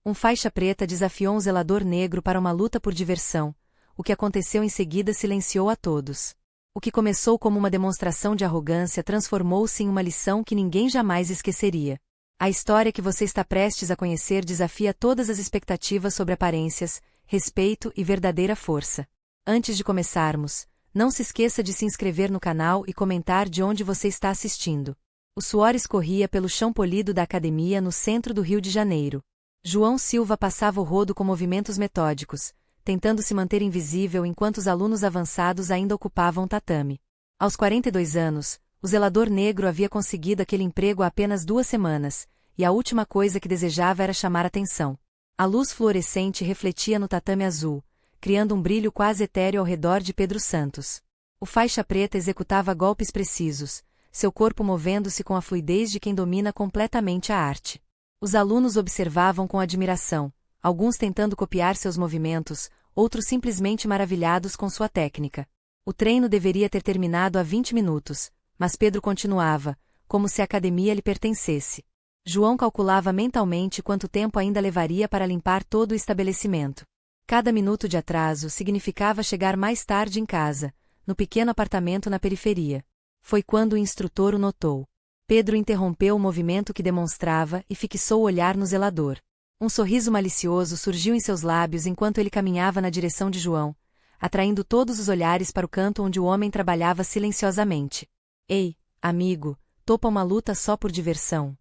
Um faixa preta desafiou um zelador negro para uma luta por diversão. O que aconteceu em seguida silenciou a todos. O que começou como uma demonstração de arrogância transformou-se em uma lição que ninguém jamais esqueceria. A história que você está prestes a conhecer desafia todas as expectativas sobre aparências, respeito e verdadeira força. Antes de começarmos, não se esqueça de se inscrever no canal e comentar de onde você está assistindo. O suor escorria pelo chão polido da academia no centro do Rio de Janeiro. João Silva passava o rodo com movimentos metódicos, tentando se manter invisível enquanto os alunos avançados ainda ocupavam o tatame. Aos 42 anos, o zelador negro havia conseguido aquele emprego há apenas 2 semanas, e a última coisa que desejava era chamar atenção. A luz fluorescente refletia no tatame azul, criando um brilho quase etéreo ao redor de Pedro Santos. O faixa preta executava golpes precisos, seu corpo movendo-se com a fluidez de quem domina completamente a arte. Os alunos observavam com admiração, alguns tentando copiar seus movimentos, outros simplesmente maravilhados com sua técnica. O treino deveria ter terminado há 20 minutos, mas Pedro continuava, como se a academia lhe pertencesse. João calculava mentalmente quanto tempo ainda levaria para limpar todo o estabelecimento. Cada minuto de atraso significava chegar mais tarde em casa, no pequeno apartamento na periferia. Foi quando o instrutor o notou. Pedro interrompeu o movimento que demonstrava e fixou o olhar no zelador. Um sorriso malicioso surgiu em seus lábios enquanto ele caminhava na direção de João, atraindo todos os olhares para o canto onde o homem trabalhava silenciosamente. Ei, amigo, topa uma luta só por diversão?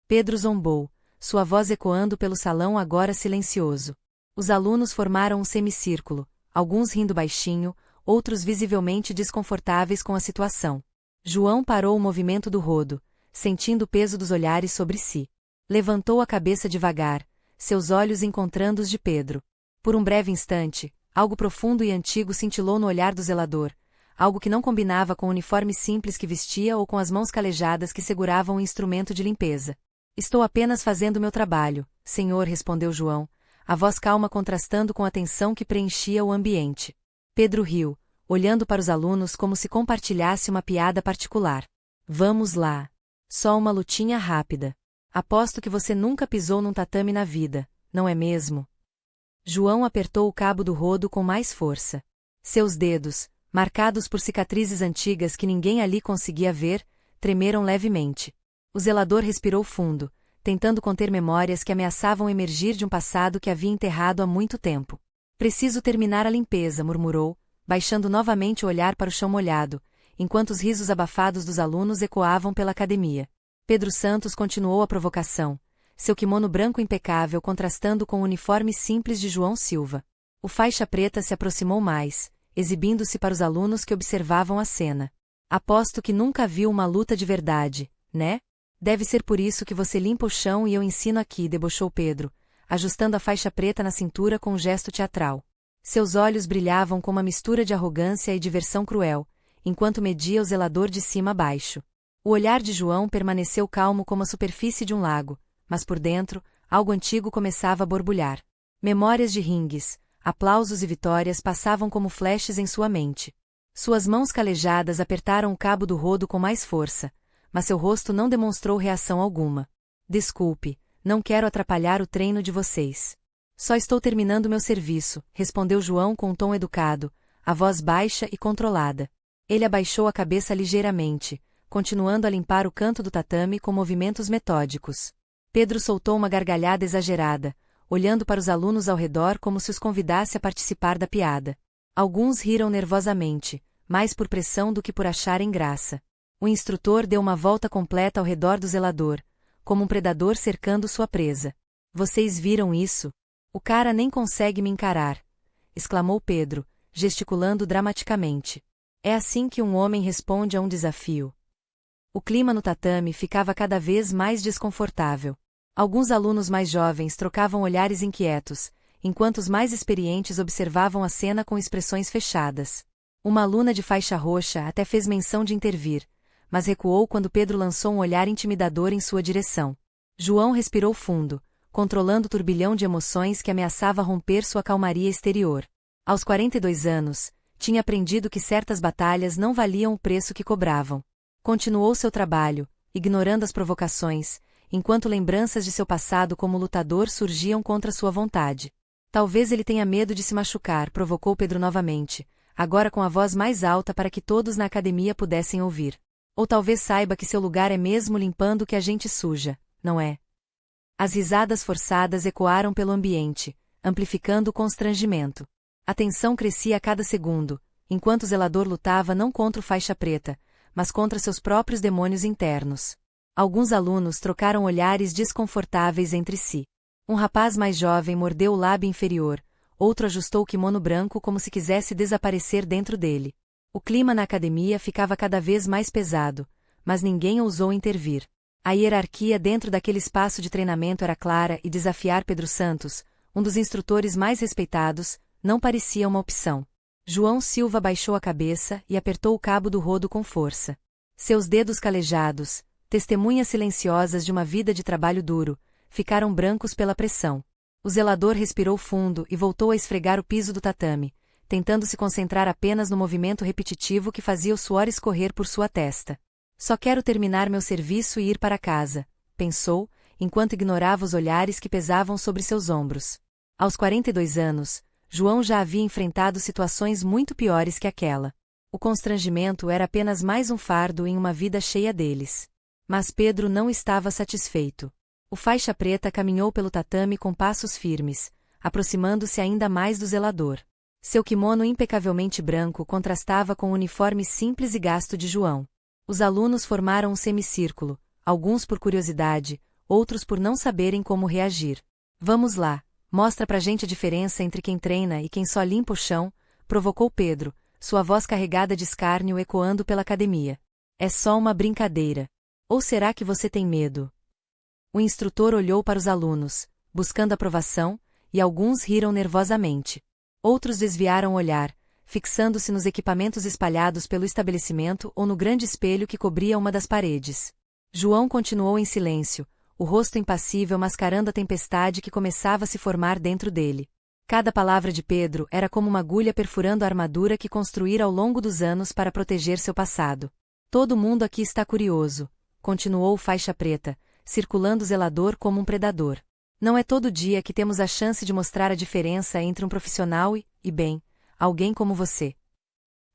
Pedro zombou, sua voz ecoando pelo salão agora silencioso. Os alunos formaram um semicírculo, alguns rindo baixinho, outros visivelmente desconfortáveis com a situação. João parou o movimento do rodo, sentindo o peso dos olhares sobre si. Levantou a cabeça devagar, seus olhos encontrando os de Pedro. Por um breve instante, algo profundo e antigo cintilou no olhar do zelador, algo que não combinava com o uniforme simples que vestia ou com as mãos calejadas que seguravam o instrumento de limpeza. Estou apenas fazendo meu trabalho, senhor, respondeu João, a voz calma contrastando com a tensão que preenchia o ambiente. Pedro riu, olhando para os alunos como se compartilhasse uma piada particular. Vamos lá. Só uma lutinha rápida. Aposto que você nunca pisou num tatame na vida, não é mesmo? João apertou o cabo do rodo com mais força. Seus dedos, marcados por cicatrizes antigas que ninguém ali conseguia ver, tremeram levemente. O zelador respirou fundo, tentando conter memórias que ameaçavam emergir de um passado que havia enterrado há muito tempo. Preciso terminar a limpeza, murmurou, baixando novamente o olhar para o chão molhado, enquanto os risos abafados dos alunos ecoavam pela academia. Pedro Santos continuou a provocação, seu kimono branco impecável contrastando com o uniforme simples de João Silva. O faixa preta se aproximou mais, exibindo-se para os alunos que observavam a cena. Aposto que nunca viu uma luta de verdade, né? Deve ser por isso que você limpa o chão e eu ensino aqui, debochou Pedro, ajustando a faixa preta na cintura com um gesto teatral. Seus olhos brilhavam com uma mistura de arrogância e diversão cruel, enquanto media o zelador de cima a baixo. O olhar de João permaneceu calmo como a superfície de um lago, mas por dentro, algo antigo começava a borbulhar. Memórias de ringues, aplausos e vitórias passavam como flashes em sua mente. Suas mãos calejadas apertaram o cabo do rodo com mais força, mas seu rosto não demonstrou reação alguma. Desculpe, não quero atrapalhar o treino de vocês. Só estou terminando meu serviço, respondeu João com um tom educado, a voz baixa e controlada. Ele abaixou a cabeça ligeiramente, continuando a limpar o canto do tatame com movimentos metódicos. Pedro soltou uma gargalhada exagerada, olhando para os alunos ao redor como se os convidasse a participar da piada. Alguns riram nervosamente, mais por pressão do que por acharem graça. O instrutor deu uma volta completa ao redor do zelador, como um predador cercando sua presa. Vocês viram isso? O cara nem consegue me encarar, exclamou Pedro, gesticulando dramaticamente. É assim que um homem responde a um desafio. O clima no tatame ficava cada vez mais desconfortável. Alguns alunos mais jovens trocavam olhares inquietos, enquanto os mais experientes observavam a cena com expressões fechadas. Uma aluna de faixa roxa até fez menção de intervir, mas recuou quando Pedro lançou um olhar intimidador em sua direção. João respirou fundo, controlando o turbilhão de emoções que ameaçava romper sua calmaria exterior. Aos 42 anos, tinha aprendido que certas batalhas não valiam o preço que cobravam. Continuou seu trabalho, ignorando as provocações, enquanto lembranças de seu passado como lutador surgiam contra sua vontade. Talvez ele tenha medo de se machucar, provocou Pedro novamente, agora com a voz mais alta para que todos na academia pudessem ouvir. Ou talvez saiba que seu lugar é mesmo limpando o que a gente suja, não é? As risadas forçadas ecoaram pelo ambiente, amplificando o constrangimento. A tensão crescia a cada segundo, enquanto o zelador lutava não contra o faixa preta, mas contra seus próprios demônios internos. Alguns alunos trocaram olhares desconfortáveis entre si. Um rapaz mais jovem mordeu o lábio inferior, outro ajustou o kimono branco como se quisesse desaparecer dentro dele. O clima na academia ficava cada vez mais pesado, mas ninguém ousou intervir. A hierarquia dentro daquele espaço de treinamento era clara e desafiar Pedro Santos, um dos instrutores mais respeitados, não parecia uma opção. João Silva baixou a cabeça e apertou o cabo do rodo com força. Seus dedos calejados, testemunhas silenciosas de uma vida de trabalho duro, ficaram brancos pela pressão. O zelador respirou fundo e voltou a esfregar o piso do tatame, tentando se concentrar apenas no movimento repetitivo que fazia o suor escorrer por sua testa. Só quero terminar meu serviço e ir para casa, pensou, enquanto ignorava os olhares que pesavam sobre seus ombros. Aos 42 anos, João já havia enfrentado situações muito piores que aquela. O constrangimento era apenas mais um fardo em uma vida cheia deles. Mas Pedro não estava satisfeito. O faixa preta caminhou pelo tatame com passos firmes, aproximando-se ainda mais do zelador. Seu kimono impecavelmente branco contrastava com o uniforme simples e gasto de João. Os alunos formaram um semicírculo, alguns por curiosidade, outros por não saberem como reagir. Vamos lá, mostra pra gente a diferença entre quem treina e quem só limpa o chão, provocou Pedro, sua voz carregada de escárnio ecoando pela academia. É só uma brincadeira. Ou será que você tem medo? O instrutor olhou para os alunos, buscando aprovação, e alguns riram nervosamente. Outros desviaram o olhar, fixando-se nos equipamentos espalhados pelo estabelecimento ou no grande espelho que cobria uma das paredes. João continuou em silêncio, o rosto impassível mascarando a tempestade que começava a se formar dentro dele. Cada palavra de Pedro era como uma agulha perfurando a armadura que construíra ao longo dos anos para proteger seu passado. Todo mundo aqui está curioso, continuou o faixa preta, circulando o zelador como um predador. Não é todo dia que temos a chance de mostrar a diferença entre um profissional e bem, alguém como você.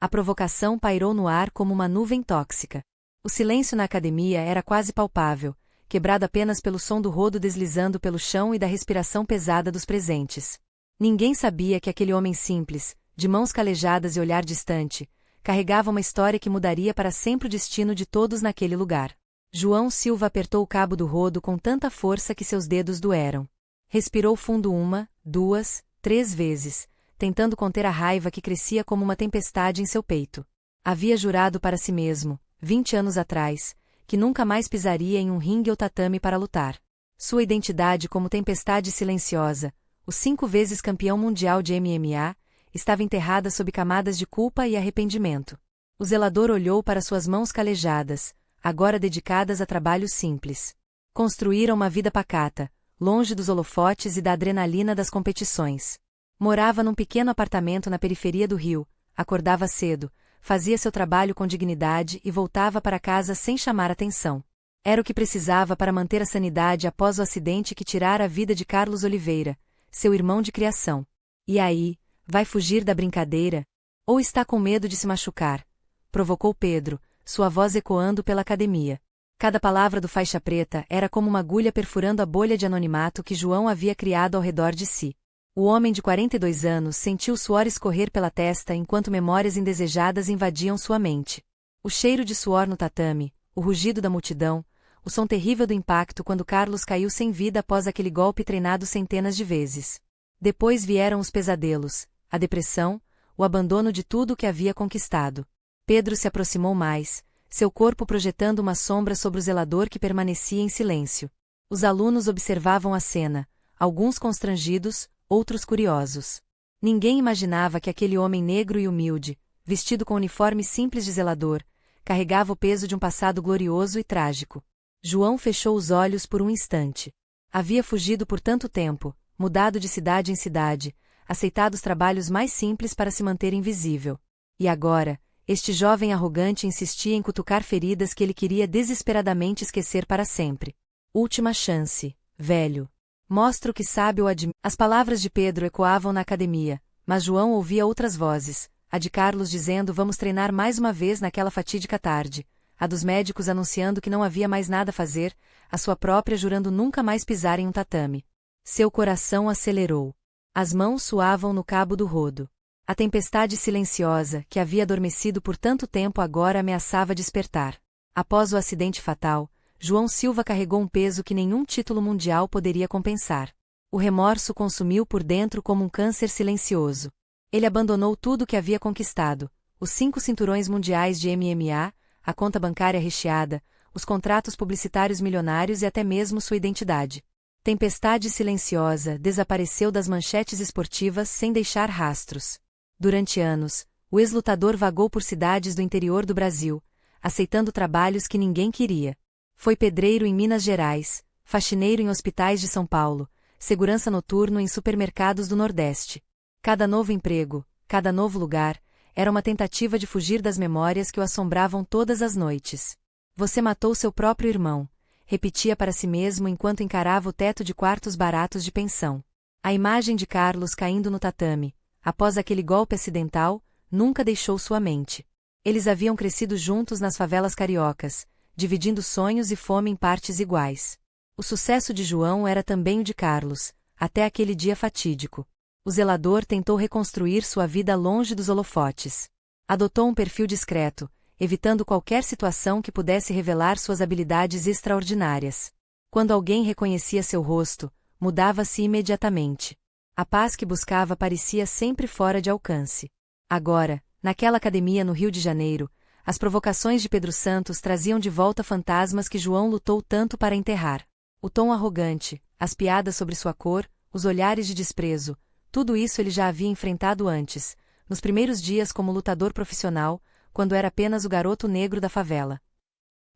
A provocação pairou no ar como uma nuvem tóxica. O silêncio na academia era quase palpável, quebrado apenas pelo som do rodo deslizando pelo chão e da respiração pesada dos presentes. Ninguém sabia que aquele homem simples, de mãos calejadas e olhar distante, carregava uma história que mudaria para sempre o destino de todos naquele lugar. João Silva apertou o cabo do rodo com tanta força que seus dedos doeram. Respirou fundo 1, 2, 3 vezes, tentando conter a raiva que crescia como uma tempestade em seu peito. Havia jurado para si mesmo, 20 anos atrás, que nunca mais pisaria em um ringue ou tatame para lutar. Sua identidade como tempestade silenciosa, o 5 vezes campeão mundial de MMA, estava enterrada sob camadas de culpa e arrependimento. O zelador olhou para suas mãos calejadas, agora dedicadas a trabalhos simples. Construíra uma vida pacata, longe dos holofotes e da adrenalina das competições. Morava num pequeno apartamento na periferia do Rio, acordava cedo, fazia seu trabalho com dignidade e voltava para casa sem chamar atenção. Era o que precisava para manter a sanidade após o acidente que tirara a vida de Carlos Oliveira, seu irmão de criação. E aí, vai fugir da brincadeira? Ou está com medo de se machucar? Provocou Pedro, sua voz ecoando pela academia. Cada palavra do faixa preta era como uma agulha perfurando a bolha de anonimato que João havia criado ao redor de si. O homem de 42 anos sentiu o suor escorrer pela testa enquanto memórias indesejadas invadiam sua mente. O cheiro de suor no tatame, o rugido da multidão, o som terrível do impacto quando Carlos caiu sem vida após aquele golpe treinado centenas de vezes. Depois vieram os pesadelos, a depressão, o abandono de tudo o que havia conquistado. Pedro se aproximou mais, seu corpo projetando uma sombra sobre o zelador que permanecia em silêncio. Os alunos observavam a cena, alguns constrangidos, outros curiosos. Ninguém imaginava que aquele homem negro e humilde, vestido com uniforme simples de zelador, carregava o peso de um passado glorioso e trágico. João fechou os olhos por um instante. Havia fugido por tanto tempo, mudado de cidade em cidade, aceitado os trabalhos mais simples para se manter invisível. E agora, este jovem arrogante insistia em cutucar feridas que ele queria desesperadamente esquecer para sempre. Última chance, velho. Mostra o que sabe ou admite. As palavras de Pedro ecoavam na academia, mas João ouvia outras vozes, a de Carlos dizendo vamos treinar mais uma vez naquela fatídica tarde, a dos médicos anunciando que não havia mais nada a fazer, a sua própria jurando nunca mais pisar em um tatame. Seu coração acelerou. As mãos suavam no cabo do rodo. A tempestade silenciosa, que havia adormecido por tanto tempo agora ameaçava despertar. Após o acidente fatal, João Silva carregou um peso que nenhum título mundial poderia compensar. O remorso consumiu por dentro como um câncer silencioso. Ele abandonou tudo o que havia conquistado, os 5 cinturões mundiais de MMA, a conta bancária recheada, os contratos publicitários milionários e até mesmo sua identidade. Tempestade silenciosa desapareceu das manchetes esportivas sem deixar rastros. Durante anos, o ex-lutador vagou por cidades do interior do Brasil, aceitando trabalhos que ninguém queria. Foi pedreiro em Minas Gerais, faxineiro em hospitais de São Paulo, segurança noturno em supermercados do Nordeste. Cada novo emprego, cada novo lugar, era uma tentativa de fugir das memórias que o assombravam todas as noites. Você matou seu próprio irmão, repetia para si mesmo enquanto encarava o teto de quartos baratos de pensão. A imagem de Carlos caindo no tatame, após aquele golpe acidental, nunca deixou sua mente. Eles haviam crescido juntos nas favelas cariocas, dividindo sonhos e fome em partes iguais. O sucesso de João era também o de Carlos, até aquele dia fatídico. O zelador tentou reconstruir sua vida longe dos holofotes. Adotou um perfil discreto, evitando qualquer situação que pudesse revelar suas habilidades extraordinárias. Quando alguém reconhecia seu rosto, mudava-se imediatamente. A paz que buscava parecia sempre fora de alcance. Agora, naquela academia no Rio de Janeiro, as provocações de Pedro Santos traziam de volta fantasmas que João lutou tanto para enterrar. O tom arrogante, as piadas sobre sua cor, os olhares de desprezo, tudo isso ele já havia enfrentado antes, nos primeiros dias como lutador profissional, quando era apenas o garoto negro da favela.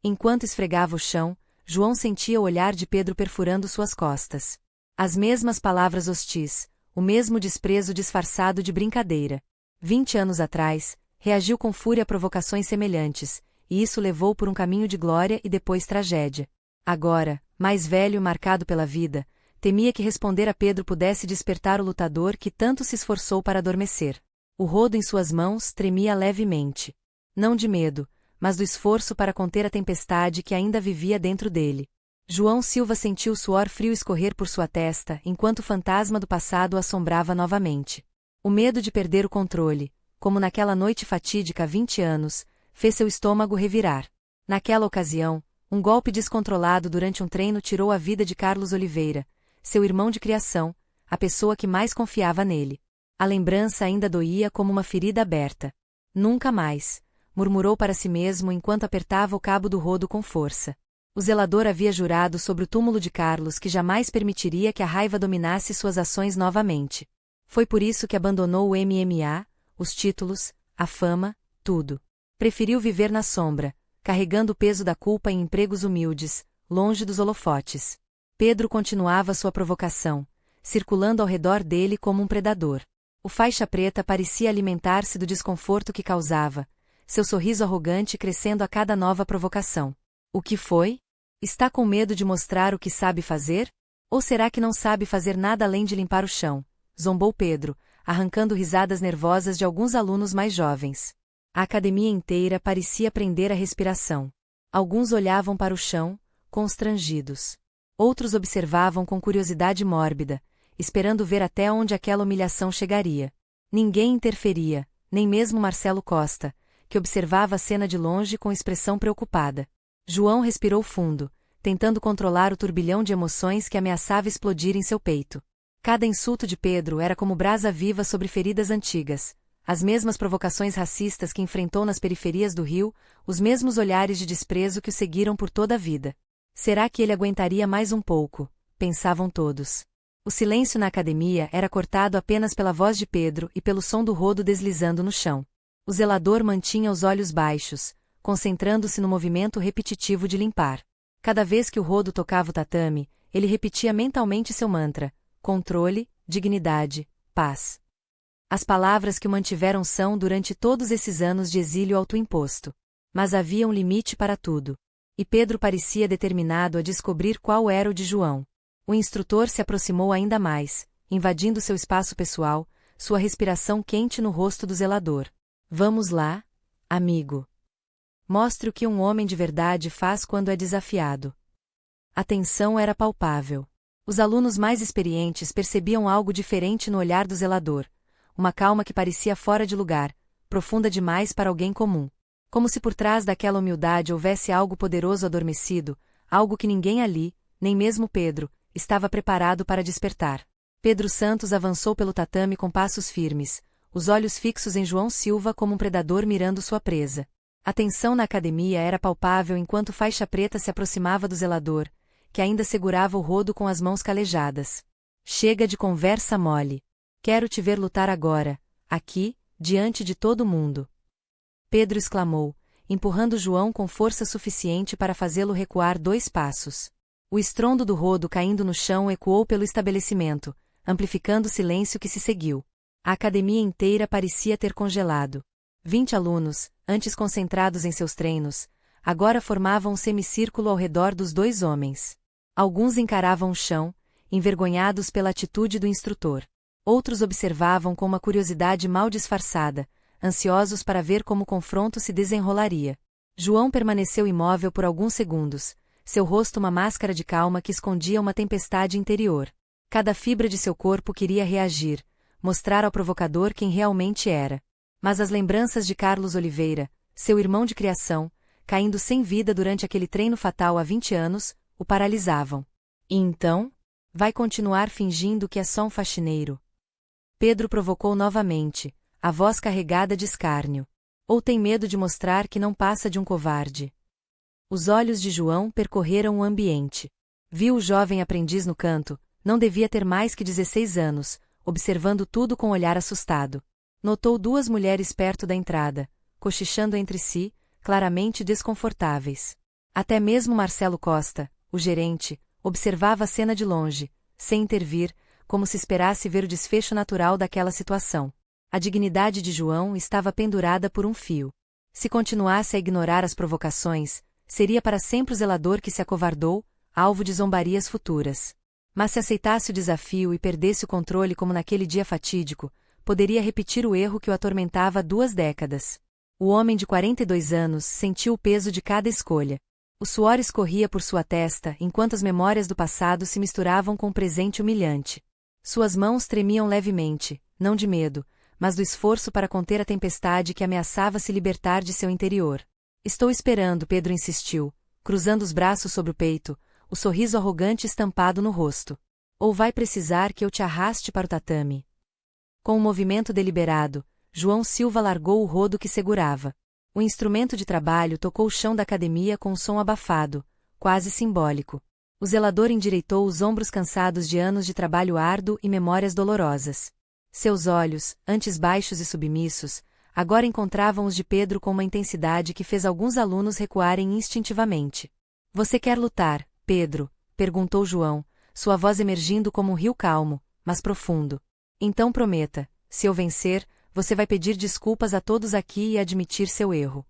Enquanto esfregava o chão, João sentia o olhar de Pedro perfurando suas costas. As mesmas palavras hostis, o mesmo desprezo disfarçado de brincadeira. 20 anos atrás, reagiu com fúria a provocações semelhantes, e isso levou por um caminho de glória e depois tragédia. Agora, mais velho e marcado pela vida, temia que responder a Pedro pudesse despertar o lutador que tanto se esforçou para adormecer. O rodo em suas mãos tremia levemente. Não de medo, mas do esforço para conter a tempestade que ainda vivia dentro dele. João Silva sentiu o suor frio escorrer por sua testa enquanto o fantasma do passado o assombrava novamente. O medo de perder o controle, como naquela noite fatídica há 20 anos, fez seu estômago revirar. Naquela ocasião, um golpe descontrolado durante um treino tirou a vida de Carlos Oliveira, seu irmão de criação, a pessoa que mais confiava nele. A lembrança ainda doía como uma ferida aberta. Nunca mais, murmurou para si mesmo enquanto apertava o cabo do rodo com força. O zelador havia jurado sobre o túmulo de Carlos que jamais permitiria que a raiva dominasse suas ações novamente. Foi por isso que abandonou o MMA, os títulos, a fama, tudo. Preferiu viver na sombra, carregando o peso da culpa em empregos humildes, longe dos holofotes. Pedro continuava sua provocação, circulando ao redor dele como um predador. O faixa preta parecia alimentar-se do desconforto que causava, seu sorriso arrogante crescendo a cada nova provocação. O que foi? Está com medo de mostrar o que sabe fazer? Ou será que não sabe fazer nada além de limpar o chão? Zombou Pedro, arrancando risadas nervosas de alguns alunos mais jovens. A academia inteira parecia prender a respiração. Alguns olhavam para o chão, constrangidos. Outros observavam com curiosidade mórbida, esperando ver até onde aquela humilhação chegaria. Ninguém interferia, nem mesmo Marcelo Costa, que observava a cena de longe com expressão preocupada. João respirou fundo, tentando controlar o turbilhão de emoções que ameaçava explodir em seu peito. Cada insulto de Pedro era como brasa viva sobre feridas antigas, as mesmas provocações racistas que enfrentou nas periferias do Rio, os mesmos olhares de desprezo que o seguiram por toda a vida. Será que ele aguentaria mais um pouco? Pensavam todos. O silêncio na academia era cortado apenas pela voz de Pedro e pelo som do rodo deslizando no chão. O zelador mantinha os olhos baixos, concentrando-se no movimento repetitivo de limpar. Cada vez que o rodo tocava o tatame, ele repetia mentalmente seu mantra: controle, dignidade, paz. As palavras que o mantiveram são durante todos esses anos de exílio autoimposto. Mas havia um limite para tudo. E Pedro parecia determinado a descobrir qual era o de João. O instrutor se aproximou ainda mais, invadindo seu espaço pessoal, sua respiração quente no rosto do zelador. Vamos lá, amigo. Mostre o que um homem de verdade faz quando é desafiado. A tensão era palpável. Os alunos mais experientes percebiam algo diferente no olhar do zelador, uma calma que parecia fora de lugar, profunda demais para alguém comum. Como se por trás daquela humildade houvesse algo poderoso adormecido, algo que ninguém ali, nem mesmo Pedro, estava preparado para despertar. Pedro Santos avançou pelo tatame com passos firmes, os olhos fixos em João Silva como um predador mirando sua presa. A tensão na academia era palpável enquanto Faixa Preta se aproximava do zelador, que ainda segurava o rodo com as mãos calejadas. Chega de conversa mole. Quero te ver lutar agora, aqui, diante de todo mundo. Pedro exclamou, empurrando João com força suficiente para fazê-lo recuar 2 passos. O estrondo do rodo caindo no chão ecoou pelo estabelecimento, amplificando o silêncio que se seguiu. A academia inteira parecia ter congelado. 20 alunos, antes concentrados em seus treinos, agora formavam um semicírculo ao redor dos 2 homens. Alguns encaravam o chão, envergonhados pela atitude do instrutor. Outros observavam com uma curiosidade mal disfarçada, ansiosos para ver como o confronto se desenrolaria. João permaneceu imóvel por alguns segundos, seu rosto uma máscara de calma que escondia uma tempestade interior. Cada fibra de seu corpo queria reagir, mostrar ao provocador quem realmente era. Mas as lembranças de Carlos Oliveira, seu irmão de criação, caindo sem vida durante aquele treino fatal há 20 anos, o paralisavam. E então? Vai continuar fingindo que é só um faxineiro? Pedro provocou novamente, a voz carregada de escárnio. Ou tem medo de mostrar que não passa de um covarde? Os olhos de João percorreram o ambiente. Viu o jovem aprendiz no canto, não devia ter mais que 16 anos, observando tudo com olhar assustado. Notou 2 mulheres perto da entrada, cochichando entre si, claramente desconfortáveis. Até mesmo Marcelo Costa, o gerente, observava a cena de longe, sem intervir, como se esperasse ver o desfecho natural daquela situação. A dignidade de João estava pendurada por um fio. Se continuasse a ignorar as provocações, seria para sempre o zelador que se acovardou, alvo de zombarias futuras. Mas se aceitasse o desafio e perdesse o controle como naquele dia fatídico, poderia repetir o erro que o atormentava há 2 décadas. O homem de 42 anos sentiu o peso de cada escolha. O suor escorria por sua testa enquanto as memórias do passado se misturavam com o presente humilhante. Suas mãos tremiam levemente, não de medo, mas do esforço para conter a tempestade que ameaçava se libertar de seu interior. Estou esperando, Pedro insistiu, cruzando os braços sobre o peito, o sorriso arrogante estampado no rosto. Ou vai precisar que eu te arraste para o tatame? Com um movimento deliberado, João Silva largou o rodo que segurava. O instrumento de trabalho tocou o chão da academia com um som abafado, quase simbólico. O zelador endireitou os ombros cansados de anos de trabalho árduo e memórias dolorosas. Seus olhos, antes baixos e submissos, agora encontravam os de Pedro com uma intensidade que fez alguns alunos recuarem instintivamente. Você quer lutar, Pedro? Perguntou João, sua voz emergindo como um rio calmo, mas profundo. Então prometa, se eu vencer, você vai pedir desculpas a todos aqui e admitir seu erro.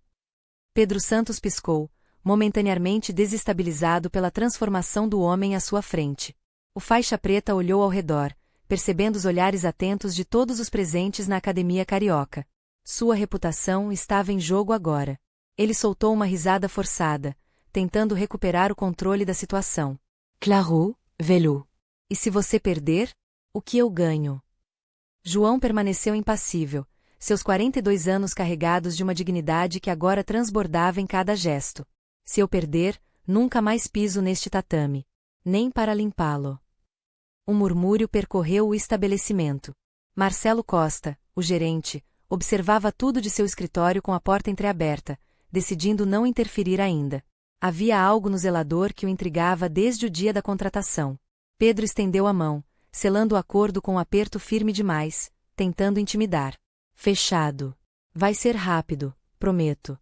Pedro Santos piscou, momentaneamente desestabilizado pela transformação do homem à sua frente. O Faixa Preta olhou ao redor, percebendo os olhares atentos de todos os presentes na academia carioca. Sua reputação estava em jogo agora. Ele soltou uma risada forçada, tentando recuperar o controle da situação. Claro, Velu. E se você perder? O que eu ganho? João permaneceu impassível, seus 42 anos carregados de uma dignidade que agora transbordava em cada gesto. Se eu perder, nunca mais piso neste tatame. Nem para limpá-lo. Um murmúrio percorreu o estabelecimento. Marcelo Costa, o gerente, observava tudo de seu escritório com a porta entreaberta, decidindo não interferir ainda. Havia algo no zelador que o intrigava desde o dia da contratação. Pedro estendeu a mão, selando o acordo com um aperto firme demais, tentando intimidar. Fechado. Vai ser rápido, prometo.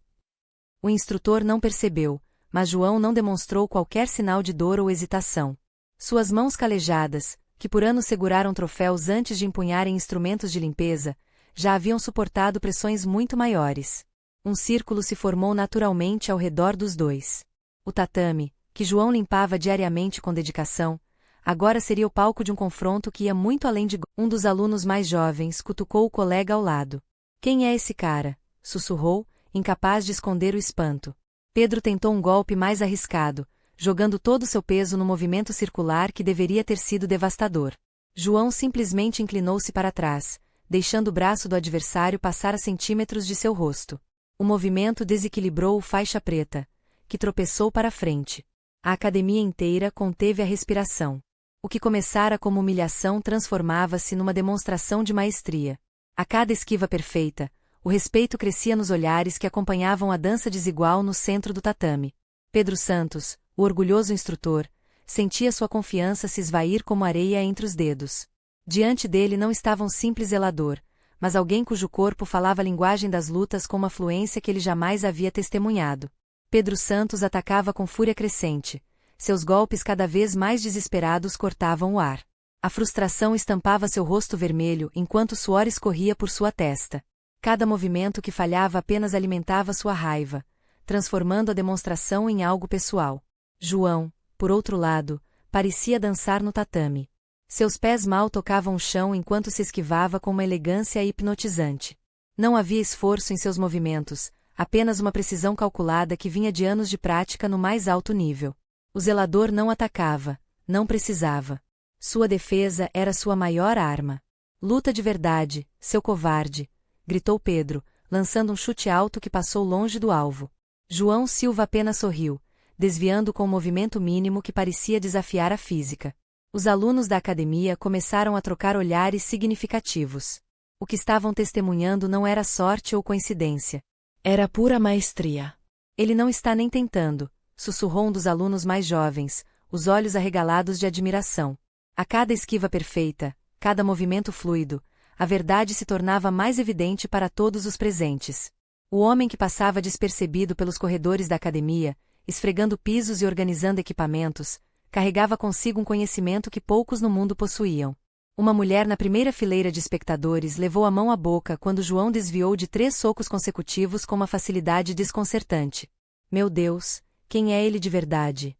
O instrutor não percebeu, mas João não demonstrou qualquer sinal de dor ou hesitação. Suas mãos calejadas, que por anos seguraram troféus antes de empunharem instrumentos de limpeza, já haviam suportado pressões muito maiores. Um círculo se formou naturalmente ao redor dos 2. O tatame, que João limpava diariamente com dedicação, agora seria o palco de um confronto que ia muito além de... Um dos alunos mais jovens cutucou o colega ao lado. Quem é esse cara? Sussurrou, incapaz de esconder o espanto. Pedro tentou um golpe mais arriscado, jogando todo seu peso no movimento circular que deveria ter sido devastador. João simplesmente inclinou-se para trás, deixando o braço do adversário passar a centímetros de seu rosto. O movimento desequilibrou o faixa preta, que tropeçou para frente. A academia inteira conteve a respiração. O que começara como humilhação transformava-se numa demonstração de maestria. A cada esquiva perfeita, o respeito crescia nos olhares que acompanhavam a dança desigual no centro do tatame. Pedro Santos, o orgulhoso instrutor, sentia sua confiança se esvair como areia entre os dedos. Diante dele não estava um simples zelador, mas alguém cujo corpo falava a linguagem das lutas com uma fluência que ele jamais havia testemunhado. Pedro Santos atacava com fúria crescente. Seus golpes cada vez mais desesperados cortavam o ar. A frustração estampava seu rosto vermelho enquanto o suor escorria por sua testa. Cada movimento que falhava apenas alimentava sua raiva, transformando a demonstração em algo pessoal. João, por outro lado, parecia dançar no tatame. Seus pés mal tocavam o chão enquanto se esquivava com uma elegância hipnotizante. Não havia esforço em seus movimentos, apenas uma precisão calculada que vinha de anos de prática no mais alto nível. O zelador não atacava, não precisava. Sua defesa era sua maior arma. Luta de verdade, seu covarde, gritou Pedro, lançando um chute alto que passou longe do alvo. João Silva apenas sorriu, desviando com um movimento mínimo que parecia desafiar a física. Os alunos da academia começaram a trocar olhares significativos. O que estavam testemunhando não era sorte ou coincidência. Era pura maestria. Ele não está nem tentando, sussurrou um dos alunos mais jovens, os olhos arregalados de admiração. A cada esquiva perfeita, cada movimento fluido, a verdade se tornava mais evidente para todos os presentes. O homem que passava despercebido pelos corredores da academia, esfregando pisos e organizando equipamentos, carregava consigo um conhecimento que poucos no mundo possuíam. Uma mulher na primeira fileira de espectadores levou a mão à boca quando João desviou de 3 socos consecutivos com uma facilidade desconcertante. Meu Deus, quem é ele de verdade?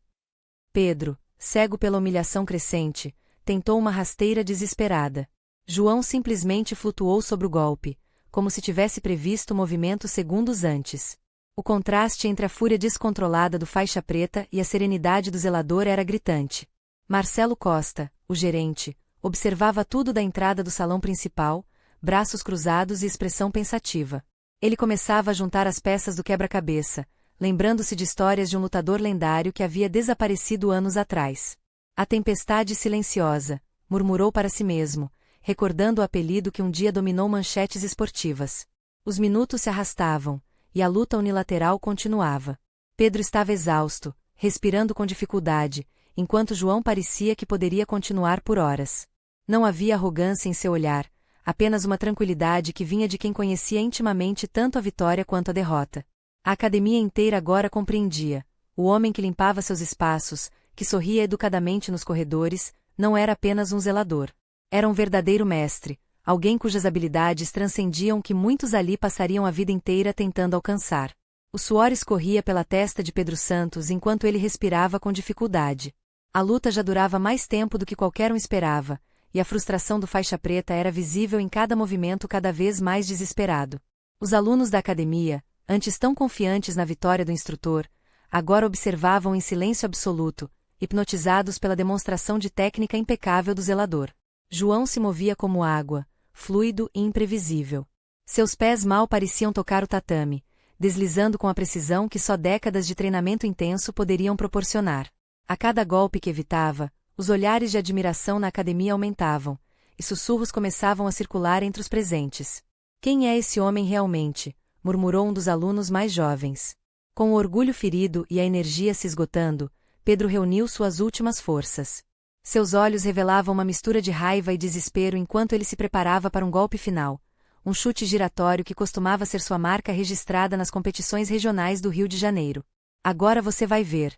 Pedro, cego pela humilhação crescente, tentou uma rasteira desesperada. João simplesmente flutuou sobre o golpe, como se tivesse previsto o movimento segundos antes. O contraste entre a fúria descontrolada do faixa preta e a serenidade do zelador era gritante. Marcelo Costa, o gerente, observava tudo da entrada do salão principal, braços cruzados e expressão pensativa. Ele começava a juntar as peças do quebra-cabeça, lembrando-se de histórias de um lutador lendário que havia desaparecido anos atrás. A tempestade silenciosa, murmurou para si mesmo, recordando o apelido que um dia dominou manchetes esportivas. Os minutos se arrastavam, e a luta unilateral continuava. Pedro estava exausto, respirando com dificuldade, enquanto João parecia que poderia continuar por horas. Não havia arrogância em seu olhar, apenas uma tranquilidade que vinha de quem conhecia intimamente tanto a vitória quanto a derrota. A academia inteira agora compreendia. O homem que limpava seus espaços, que sorria educadamente nos corredores, não era apenas um zelador. Era um verdadeiro mestre, alguém cujas habilidades transcendiam o que muitos ali passariam a vida inteira tentando alcançar. O suor escorria pela testa de Pedro Santos enquanto ele respirava com dificuldade. A luta já durava mais tempo do que qualquer um esperava, e a frustração do faixa preta era visível em cada movimento cada vez mais desesperado. Os alunos da academia, antes tão confiantes na vitória do instrutor, agora observavam em silêncio absoluto, hipnotizados pela demonstração de técnica impecável do zelador. João se movia como água, fluido e imprevisível. Seus pés mal pareciam tocar o tatame, deslizando com a precisão que só décadas de treinamento intenso poderiam proporcionar. A cada golpe que evitava, os olhares de admiração na academia aumentavam, e sussurros começavam a circular entre os presentes. Quem é esse homem realmente? Murmurou um dos alunos mais jovens. Com o orgulho ferido e a energia se esgotando, Pedro reuniu suas últimas forças. Seus olhos revelavam uma mistura de raiva e desespero enquanto ele se preparava para um golpe final, um chute giratório que costumava ser sua marca registrada nas competições regionais do Rio de Janeiro. Agora você vai ver,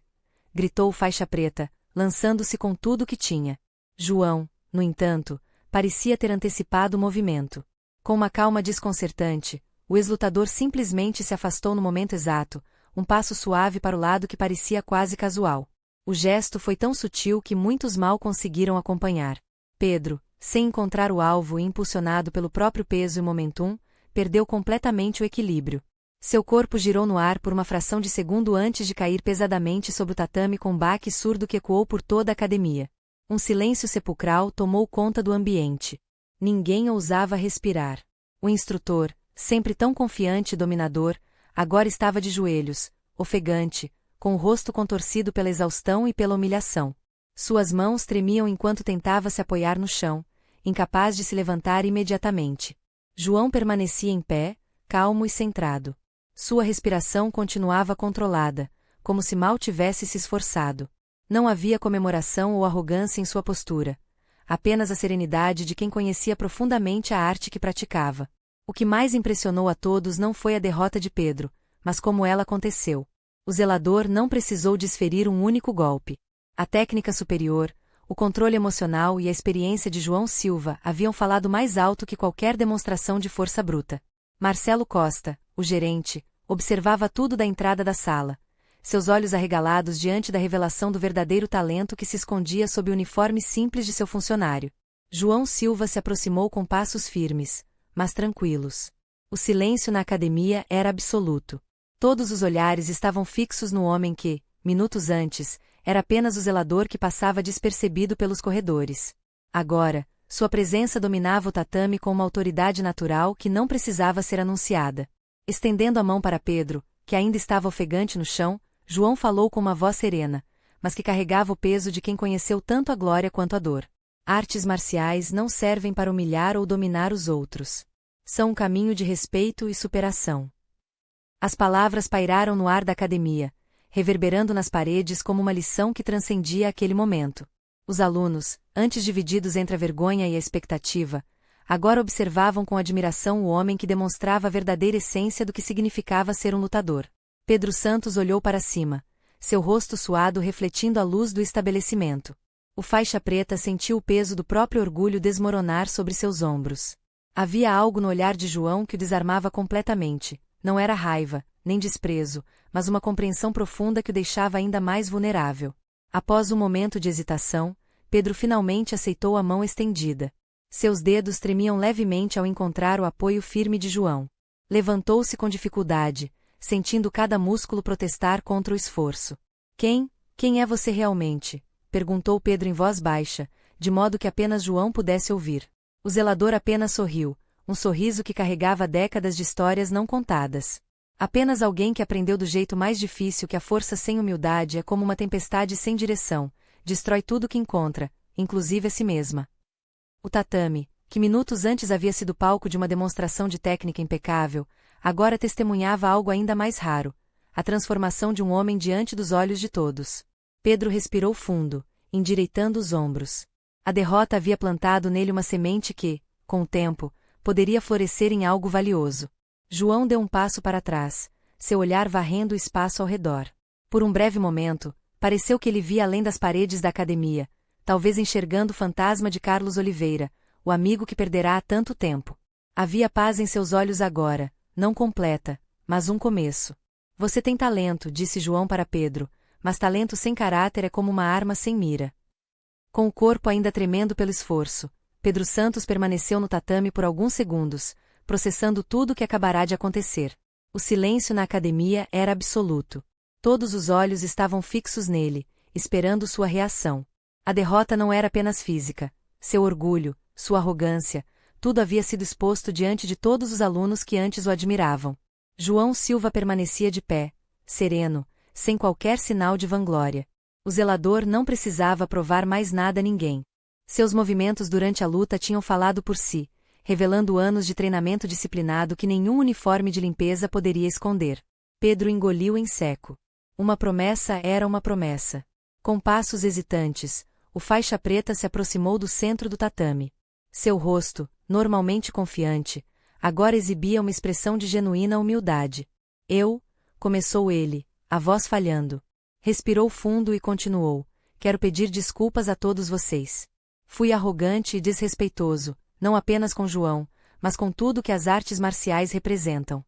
gritou o faixa preta, lançando-se com tudo o que tinha. João, no entanto, parecia ter antecipado o movimento. Com uma calma desconcertante, o ex-lutador simplesmente se afastou no momento exato, um passo suave para o lado que parecia quase casual. O gesto foi tão sutil que muitos mal conseguiram acompanhar. Pedro, sem encontrar o alvo e impulsionado pelo próprio peso e momentum, perdeu completamente o equilíbrio. Seu corpo girou no ar por uma fração de segundo antes de cair pesadamente sobre o tatame com um baque surdo que ecoou por toda a academia. Um silêncio sepulcral tomou conta do ambiente. Ninguém ousava respirar. O instrutor, sempre tão confiante e dominador, agora estava de joelhos, ofegante, com o rosto contorcido pela exaustão e pela humilhação. Suas mãos tremiam enquanto tentava se apoiar no chão, incapaz de se levantar imediatamente. João permanecia em pé, calmo e centrado. Sua respiração continuava controlada, como se mal tivesse se esforçado. Não havia comemoração ou arrogância em sua postura. Apenas a serenidade de quem conhecia profundamente a arte que praticava. O que mais impressionou a todos não foi a derrota de Pedro, mas como ela aconteceu. O zelador não precisou desferir um único golpe. A técnica superior, o controle emocional e a experiência de João Silva haviam falado mais alto que qualquer demonstração de força bruta. Marcelo Costa, o gerente, observava tudo da entrada da sala, seus olhos arregalados diante da revelação do verdadeiro talento que se escondia sob o uniforme simples de seu funcionário. João Silva se aproximou com passos firmes, mas tranquilos. O silêncio na academia era absoluto. Todos os olhares estavam fixos no homem que, minutos antes, era apenas o zelador que passava despercebido pelos corredores. Agora, sua presença dominava o tatame com uma autoridade natural que não precisava ser anunciada. Estendendo a mão para Pedro, que ainda estava ofegante no chão, João falou com uma voz serena, mas que carregava o peso de quem conheceu tanto a glória quanto a dor. Artes marciais não servem para humilhar ou dominar os outros. São um caminho de respeito e superação. As palavras pairaram no ar da academia, reverberando nas paredes como uma lição que transcendia aquele momento. Os alunos, antes divididos entre a vergonha e a expectativa, agora observavam com admiração o homem que demonstrava a verdadeira essência do que significava ser um lutador. Pedro Santos olhou para cima, seu rosto suado refletindo a luz do estabelecimento. O faixa preta sentiu o peso do próprio orgulho desmoronar sobre seus ombros. Havia algo no olhar de João que o desarmava completamente. Não era raiva, nem desprezo, mas uma compreensão profunda que o deixava ainda mais vulnerável. Após um momento de hesitação, Pedro finalmente aceitou a mão estendida. Seus dedos tremiam levemente ao encontrar o apoio firme de João. Levantou-se com dificuldade, sentindo cada músculo protestar contra o esforço. Quem é você realmente? Perguntou Pedro em voz baixa, de modo que apenas João pudesse ouvir. O zelador apenas sorriu, um sorriso que carregava décadas de histórias não contadas. Apenas alguém que aprendeu do jeito mais difícil que a força sem humildade é como uma tempestade sem direção, destrói tudo que encontra, inclusive a si mesma. O tatame, que minutos antes havia sido palco de uma demonstração de técnica impecável, agora testemunhava algo ainda mais raro, a transformação de um homem diante dos olhos de todos. Pedro respirou fundo, endireitando os ombros. A derrota havia plantado nele uma semente que, com o tempo, poderia florescer em algo valioso. João deu um passo para trás, seu olhar varrendo o espaço ao redor. Por um breve momento, pareceu que ele via além das paredes da academia, talvez enxergando o fantasma de Carlos Oliveira, o amigo que perderá há tanto tempo. Havia paz em seus olhos agora, não completa, mas um começo. Você tem talento, disse João para Pedro, mas talento sem caráter é como uma arma sem mira. Com o corpo ainda tremendo pelo esforço, Pedro Santos permaneceu no tatame por alguns segundos, processando tudo o que acabará de acontecer. O silêncio na academia era absoluto. Todos os olhos estavam fixos nele, esperando sua reação. A derrota não era apenas física. Seu orgulho, sua arrogância, tudo havia sido exposto diante de todos os alunos que antes o admiravam. João Silva permanecia de pé, sereno, sem qualquer sinal de vanglória. O zelador não precisava provar mais nada a ninguém. Seus movimentos durante a luta tinham falado por si, revelando anos de treinamento disciplinado que nenhum uniforme de limpeza poderia esconder. Pedro engoliu em seco. Uma promessa era uma promessa. Com passos hesitantes, o faixa preta se aproximou do centro do tatame. Seu rosto, normalmente confiante, agora exibia uma expressão de genuína humildade. Começou ele, a voz falhando. Respirou fundo e continuou. Quero pedir desculpas a todos vocês. Fui arrogante e desrespeitoso, não apenas com João, mas com tudo que as artes marciais representam.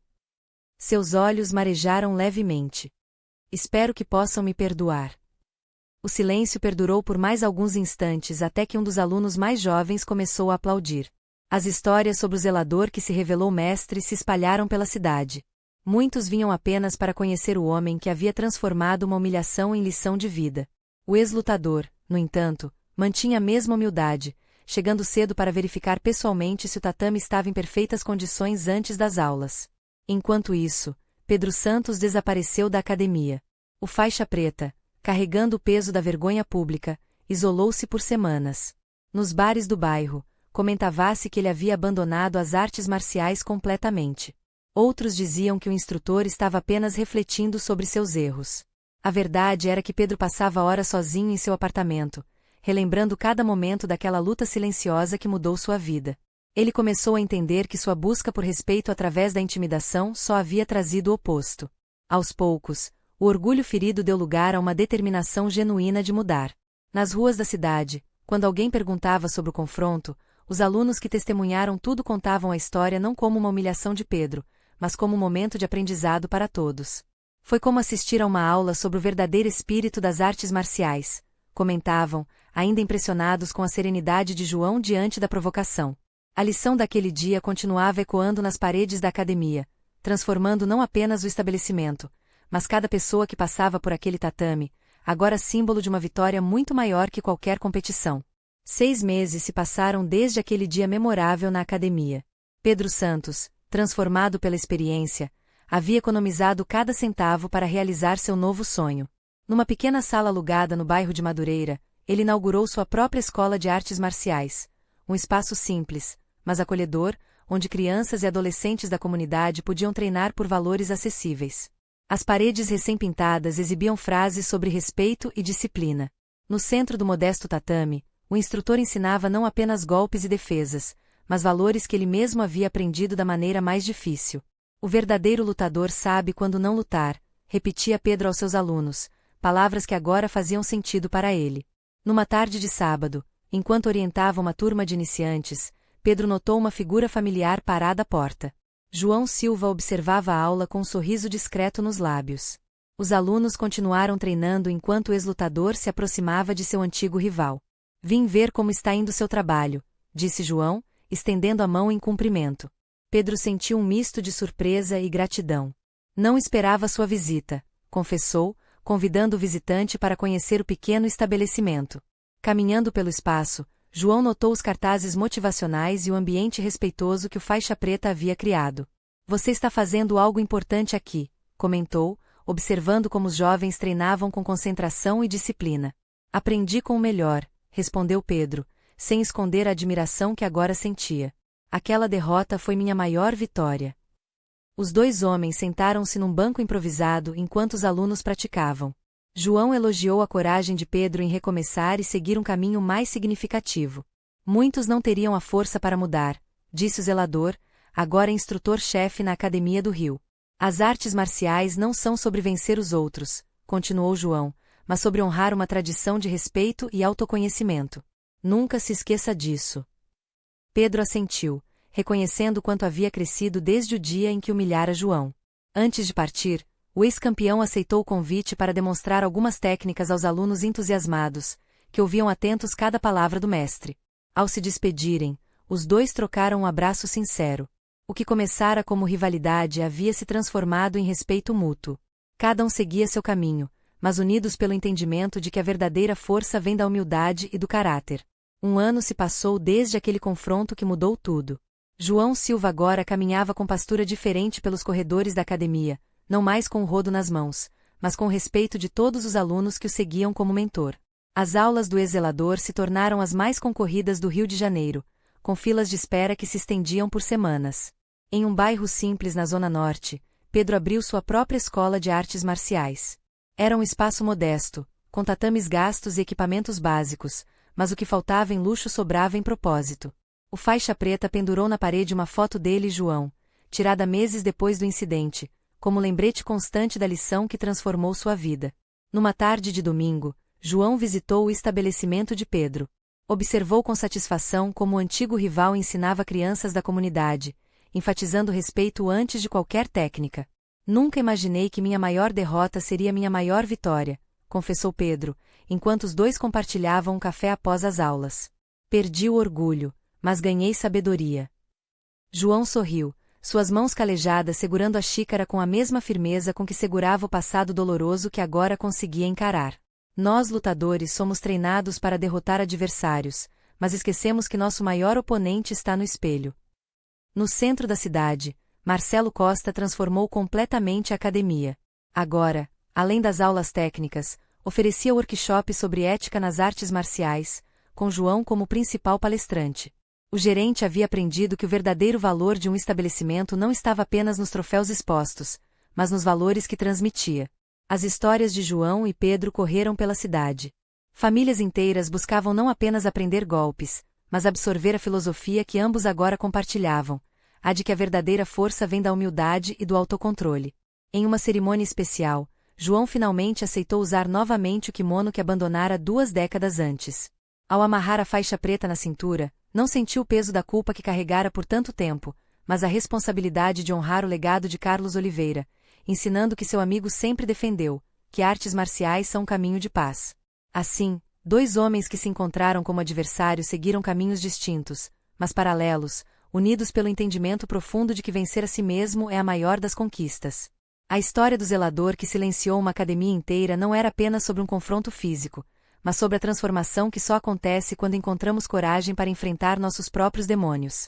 Seus olhos marejaram levemente. Espero que possam me perdoar. O silêncio perdurou por mais alguns instantes até que um dos alunos mais jovens começou a aplaudir. As histórias sobre o zelador que se revelou mestre se espalharam pela cidade. Muitos vinham apenas para conhecer o homem que havia transformado uma humilhação em lição de vida. O ex-lutador, no entanto, mantinha a mesma humildade, chegando cedo para verificar pessoalmente se o tatame estava em perfeitas condições antes das aulas. Enquanto isso, Pedro Santos desapareceu da academia. O faixa preta, carregando o peso da vergonha pública, isolou-se por semanas. Nos bares do bairro, comentava-se que ele havia abandonado as artes marciais completamente. Outros diziam que o instrutor estava apenas refletindo sobre seus erros. A verdade era que Pedro passava horas sozinho em seu apartamento, relembrando cada momento daquela luta silenciosa que mudou sua vida. Ele começou a entender que sua busca por respeito através da intimidação só havia trazido o oposto. Aos poucos, o orgulho ferido deu lugar a uma determinação genuína de mudar. Nas ruas da cidade, quando alguém perguntava sobre o confronto, os alunos que testemunharam tudo contavam a história não como uma humilhação de Pedro, mas como um momento de aprendizado para todos. Foi como assistir a uma aula sobre o verdadeiro espírito das artes marciais, comentavam, ainda impressionados com a serenidade de João diante da provocação. A lição daquele dia continuava ecoando nas paredes da academia, transformando não apenas o estabelecimento, mas cada pessoa que passava por aquele tatame, agora símbolo de uma vitória muito maior que qualquer competição. 6 meses se passaram desde aquele dia memorável na academia. Pedro Santos, transformado pela experiência, havia economizado cada centavo para realizar seu novo sonho. Numa pequena sala alugada no bairro de Madureira, ele inaugurou sua própria escola de artes marciais, um espaço simples, mas acolhedor, onde crianças e adolescentes da comunidade podiam treinar por valores acessíveis. As paredes recém-pintadas exibiam frases sobre respeito e disciplina. No centro do modesto tatame, o instrutor ensinava não apenas golpes e defesas, mas valores que ele mesmo havia aprendido da maneira mais difícil. O verdadeiro lutador sabe quando não lutar, repetia Pedro aos seus alunos, palavras que agora faziam sentido para ele. Numa tarde de sábado, enquanto orientava uma turma de iniciantes, Pedro notou uma figura familiar parada à porta. João Silva observava a aula com um sorriso discreto nos lábios. Os alunos continuaram treinando enquanto o ex-lutador se aproximava de seu antigo rival. Vim ver como está indo seu trabalho, disse João, estendendo a mão em cumprimento. Pedro sentiu um misto de surpresa e gratidão. Não esperava sua visita, confessou, convidando o visitante para conhecer o pequeno estabelecimento. Caminhando pelo espaço, João notou os cartazes motivacionais e o ambiente respeitoso que o faixa preta havia criado. Você está fazendo algo importante aqui, comentou, observando como os jovens treinavam com concentração e disciplina. Aprendi com o melhor, respondeu Pedro, sem esconder a admiração que agora sentia. Aquela derrota foi minha maior vitória. Os 2 homens sentaram-se num banco improvisado enquanto os alunos praticavam. João elogiou a coragem de Pedro em recomeçar e seguir um caminho mais significativo. Muitos não teriam a força para mudar, disse o zelador, agora instrutor-chefe na Academia do Rio. As artes marciais não são sobre vencer os outros, continuou João, mas sobre honrar uma tradição de respeito e autoconhecimento. Nunca se esqueça disso. Pedro assentiu, reconhecendo quanto havia crescido desde o dia em que humilhara João. Antes de partir, o ex-campeão aceitou o convite para demonstrar algumas técnicas aos alunos entusiasmados, que ouviam atentos cada palavra do mestre. Ao se despedirem, os 2 trocaram um abraço sincero. O que começara como rivalidade havia se transformado em respeito mútuo. Cada um seguia seu caminho, mas unidos pelo entendimento de que a verdadeira força vem da humildade e do caráter. 1 ano se passou desde aquele confronto que mudou tudo. João Silva agora caminhava com postura diferente pelos corredores da academia, não mais com o rodo nas mãos, mas com o respeito de todos os alunos que o seguiam como mentor. As aulas do ex-zelador se tornaram as mais concorridas do Rio de Janeiro, com filas de espera que se estendiam por semanas. Em um bairro simples na Zona Norte, Pedro abriu sua própria escola de artes marciais. Era um espaço modesto, com tatames gastos e equipamentos básicos, mas o que faltava em luxo sobrava em propósito. O faixa preta pendurou na parede uma foto dele e João, tirada meses depois do incidente, como lembrete constante da lição que transformou sua vida. Numa tarde de domingo, João visitou o estabelecimento de Pedro. Observou com satisfação como o antigo rival ensinava crianças da comunidade, enfatizando o respeito antes de qualquer técnica. Nunca imaginei que minha maior derrota seria minha maior vitória, confessou Pedro, enquanto os dois compartilhavam um café após as aulas. Perdi o orgulho, mas ganhei sabedoria. João sorriu, suas mãos calejadas segurando a xícara com a mesma firmeza com que segurava o passado doloroso que agora conseguia encarar. Nós lutadores somos treinados para derrotar adversários, mas esquecemos que nosso maior oponente está no espelho. No centro da cidade, Marcelo Costa transformou completamente a academia. Agora, além das aulas técnicas, oferecia workshops sobre ética nas artes marciais, com João como principal palestrante. O gerente havia aprendido que o verdadeiro valor de um estabelecimento não estava apenas nos troféus expostos, mas nos valores que transmitia. As histórias de João e Pedro correram pela cidade. Famílias inteiras buscavam não apenas aprender golpes, mas absorver a filosofia que ambos agora compartilhavam, a de que a verdadeira força vem da humildade e do autocontrole. Em uma cerimônia especial, João finalmente aceitou usar novamente o kimono que abandonara 2 décadas antes. Ao amarrar a faixa preta na cintura, não sentiu o peso da culpa que carregara por tanto tempo, mas a responsabilidade de honrar o legado de Carlos Oliveira, ensinando que seu amigo sempre defendeu, que artes marciais são um caminho de paz. Assim, 2 homens que se encontraram como adversários seguiram caminhos distintos, mas paralelos, unidos pelo entendimento profundo de que vencer a si mesmo é a maior das conquistas. A história do zelador que silenciou uma academia inteira não era apenas sobre um confronto físico, mas sobre a transformação que só acontece quando encontramos coragem para enfrentar nossos próprios demônios.